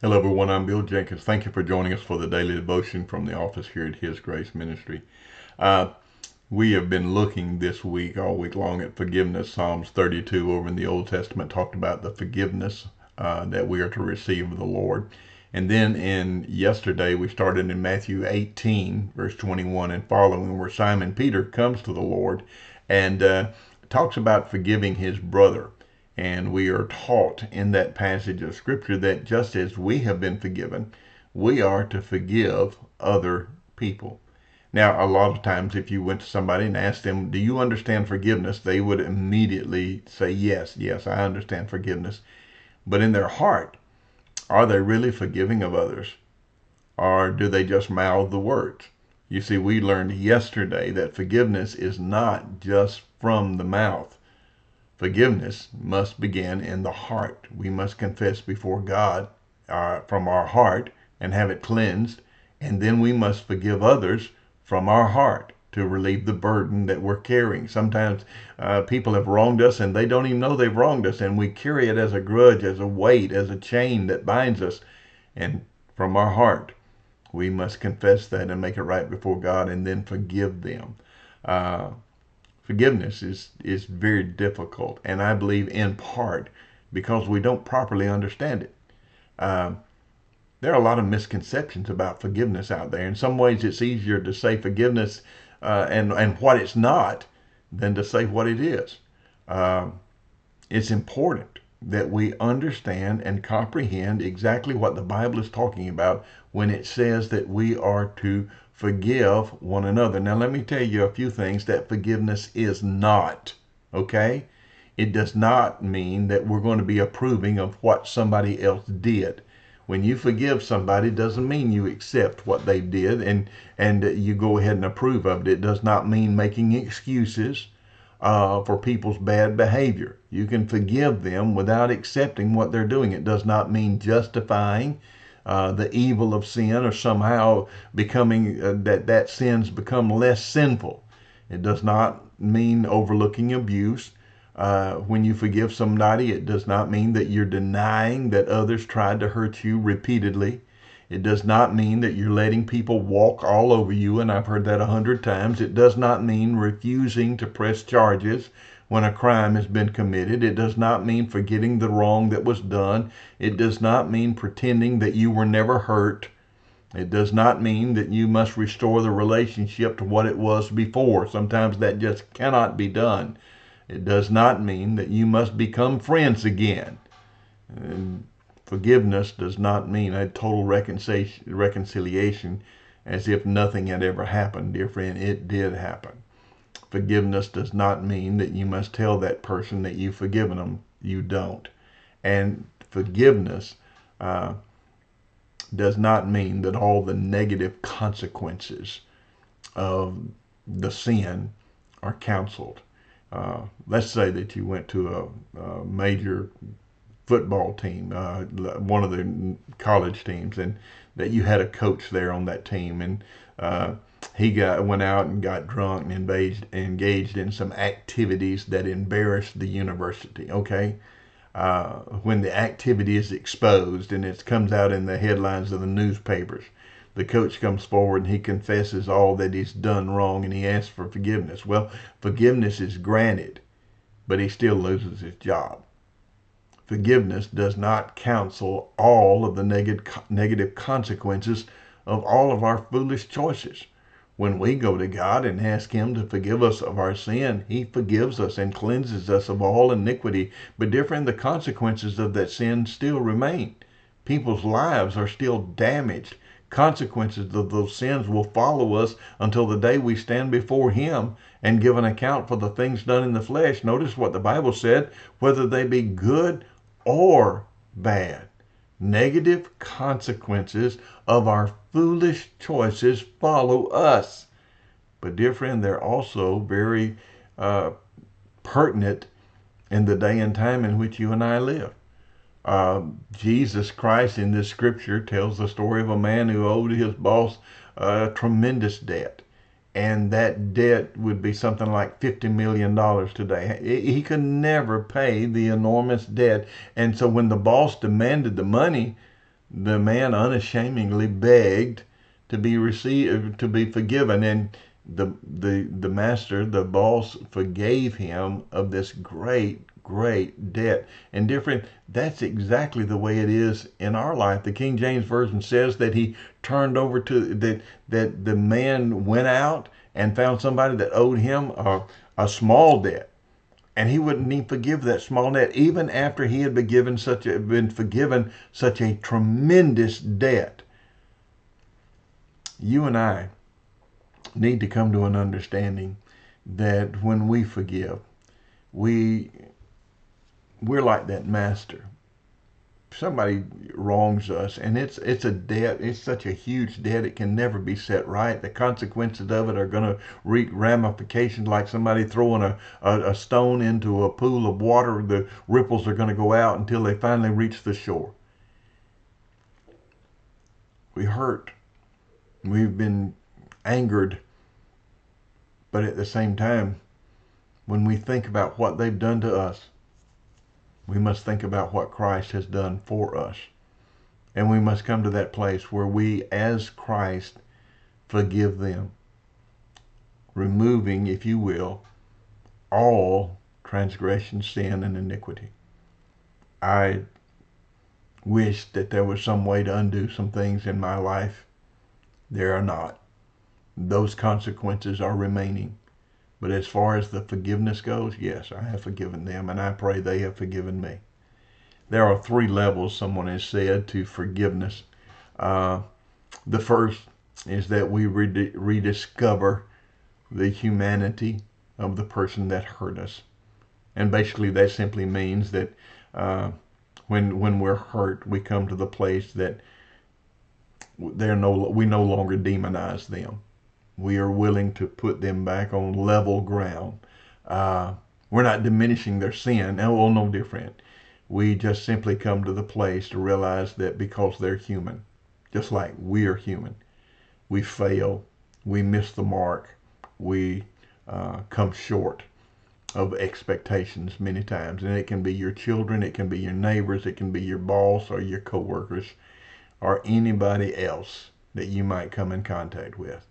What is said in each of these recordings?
Hello, everyone. I'm Bill Jenkins. Thank you for joining us for the daily devotion from the office here at His Grace Ministry. Uh, we have been looking this week, all week long, at forgiveness. Psalms 32 over in the Old Testament talked about the forgiveness that we are to receive of the Lord. And then yesterday, we started in Matthew 18, verse 21 and following, where Simon Peter comes to the Lord and talks about forgiving his brother. And we are taught in that passage of Scripture that just as we have been forgiven, we are to forgive other people. Now, a lot of times, if you went to somebody and asked them, "Do you understand forgiveness?" they would immediately say, "Yes, yes, I understand forgiveness." But in their heart, are they really forgiving of others? Or do they just mouth the words? You see, we learned yesterday that forgiveness is not just from the mouth. Forgiveness must begin in the heart. We must confess before God from our heart and have it cleansed. And then we must forgive others from our heart to relieve the burden that we're carrying. Sometimes people have wronged us and they don't even know they've wronged us. And we carry it as a grudge, as a weight, as a chain that binds us. And from our heart, we must confess that and make it right before God and then forgive them. Uh, Forgiveness is very difficult, and I believe in part because we don't properly understand it. Uh, there are a lot of misconceptions about forgiveness out there. In some ways, it's easier to say forgiveness and what it's not than to say what it is. Uh, it's important that we understand and comprehend exactly what the Bible is talking about when it says that we are to forgive one another. Now, let me tell you a few things that forgiveness is not, okay? It does not mean that we're going to be approving of what somebody else did. When you forgive somebody, it doesn't mean you accept what they did and you go ahead and approve of it. It does not mean making excuses for people's bad behavior. You can forgive them without accepting what they're doing. It does not mean justifying the evil of sin or somehow becoming that sins become less sinful. It does not mean overlooking abuse. When you forgive somebody, it does not mean that you're denying that others tried to hurt you repeatedly. It does not mean that you're letting people walk all over you, and I've heard that 100 times. It does not mean refusing to press charges when a crime has been committed. It does not mean forgetting the wrong that was done. It does not mean pretending that you were never hurt. It does not mean that you must restore the relationship to what it was before. Sometimes that just cannot be done. It does not mean that you must become friends again. And forgiveness does not mean a total reconciliation as if nothing had ever happened. Dear friend, it did happen. Forgiveness does not mean that you must tell that person that you've forgiven them. You don't. And forgiveness does not mean that all the negative consequences of the sin are counseled. Let's say that you went to a major football team, one of the college teams, and that you had a coach there on that team, and he went out and got drunk and engaged in some activities that embarrassed the university. Okay, when the activity is exposed and it comes out in the headlines of the newspapers, the coach comes forward and he confesses all that he's done wrong and he asks for forgiveness. Well, forgiveness is granted, but he still loses his job. Forgiveness does not counsel all of the negative consequences of all of our foolish choices. When we go to God and ask Him to forgive us of our sin, He forgives us and cleanses us of all iniquity. But different, the consequences of that sin still remain. People's lives are still damaged. Consequences of those sins will follow us until the day we stand before Him and give an account for the things done in the flesh. Notice what the Bible said, whether they be good or bad. Negative consequences of our foolish choices follow us. But, dear friend, they're also very uh, pertinent in the day and time in which you and I live. Jesus Christ in this scripture tells the story of a man who owed his boss a tremendous debt. And that debt would be something like $50 million today. He could never pay the enormous debt. And so when the boss demanded the money, the man unashamedly begged to be received, to be forgiven, and the master, the boss, forgave him of this great debt. And different, that's exactly the way it is in our life. The King James Version says that he turned over to that the man went out and found somebody that owed him a small debt, and he wouldn't even forgive that small debt, even after he had been forgiven such a tremendous debt. You and I need to come to an understanding that when we forgive, we we're like that master. Somebody wrongs us, and it's a debt. It's such a huge debt, it can never be set right. The consequences of it are going to wreak ramifications, like somebody throwing a stone into a pool of water. The ripples are going to go out until they finally reach the shore. We hurt, we've been angered, but at the same time, when we think about what they've done to us, we must think about what Christ has done for us. And we must come to that place where we, as Christ, forgive them, removing, if you will, all transgression, sin, and iniquity. I wish that there was some way to undo some things in my life. There are not. Those consequences are remaining. But as far as the forgiveness goes, yes, I have forgiven them, and I pray they have forgiven me. There are 3 levels, someone has said, to forgiveness. The first is that we rediscover the humanity of the person that hurt us. And basically that simply means that when we're hurt, we come to the place that we no longer demonize them. We are willing to put them back on level ground. We're not diminishing their sin. Oh, no different. We just simply come to the place to realize that because they're human, just like we are human, we fail, we miss the mark, we come short of expectations many times. And it can be your children, it can be your neighbors, it can be your boss or your coworkers or anybody else that you might come in contact with.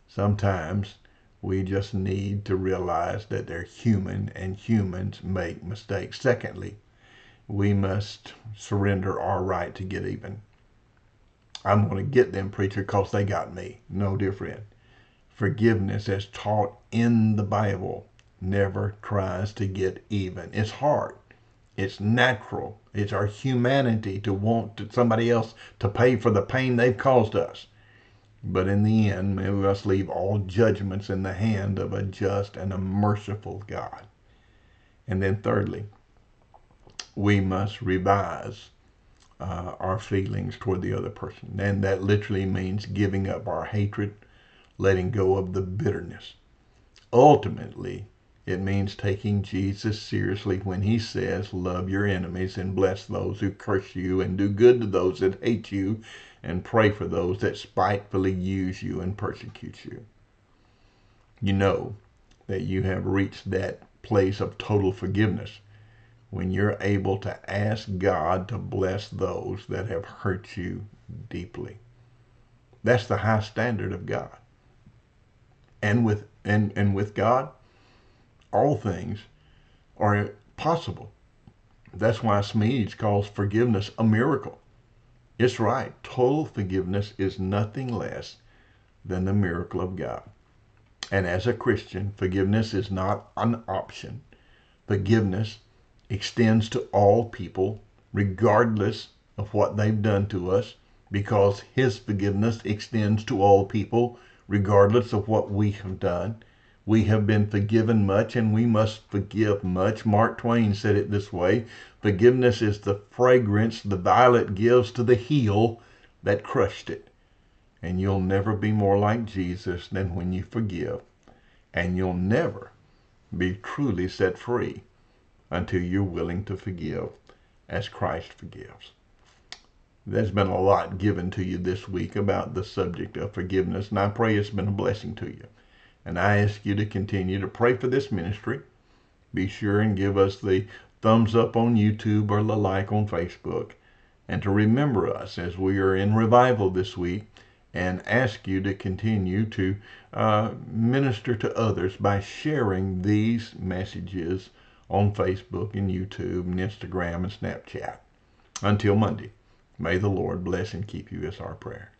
Sometimes we just need to realize that they're human and humans make mistakes. Secondly, we must surrender our right to get even. I'm going to get them, preacher, because they got me. No different. Forgiveness, as taught in the Bible, never tries to get even. It's hard. It's natural. It's our humanity to want somebody else to pay for the pain they've caused us. But in the end, we must leave all judgments in the hand of a just and a merciful God. And then thirdly, we must revise our feelings toward the other person. And that literally means giving up our hatred, letting go of the bitterness. Ultimately, it means taking Jesus seriously when he says, love your enemies and bless those who curse you and do good to those that hate you and pray for those that spitefully use you and persecute you. You know that you have reached that place of total forgiveness when you're able to ask God to bless those that have hurt you deeply. That's the high standard of God. And with God, all things are possible. That's why Smedes calls forgiveness a miracle. It's right. Total forgiveness is nothing less than the miracle of God. And as a Christian, forgiveness is not an option. Forgiveness extends to all people, regardless of what they've done to us, because his forgiveness extends to all people, regardless of what we have done. We have been forgiven much, and we must forgive much. Mark Twain said it this way: forgiveness is the fragrance the violet gives to the heel that crushed it. And you'll never be more like Jesus than when you forgive. And you'll never be truly set free until you're willing to forgive as Christ forgives. There's been a lot given to you this week about the subject of forgiveness, and I pray it's been a blessing to you. And I ask you to continue to pray for this ministry. Be sure and give us the thumbs up on YouTube or the like on Facebook. and to remember us as we are in revival this week, and ask you to continue to minister to others by sharing these messages on Facebook and YouTube and Instagram and Snapchat. Until Monday, may the Lord bless and keep you is our prayer.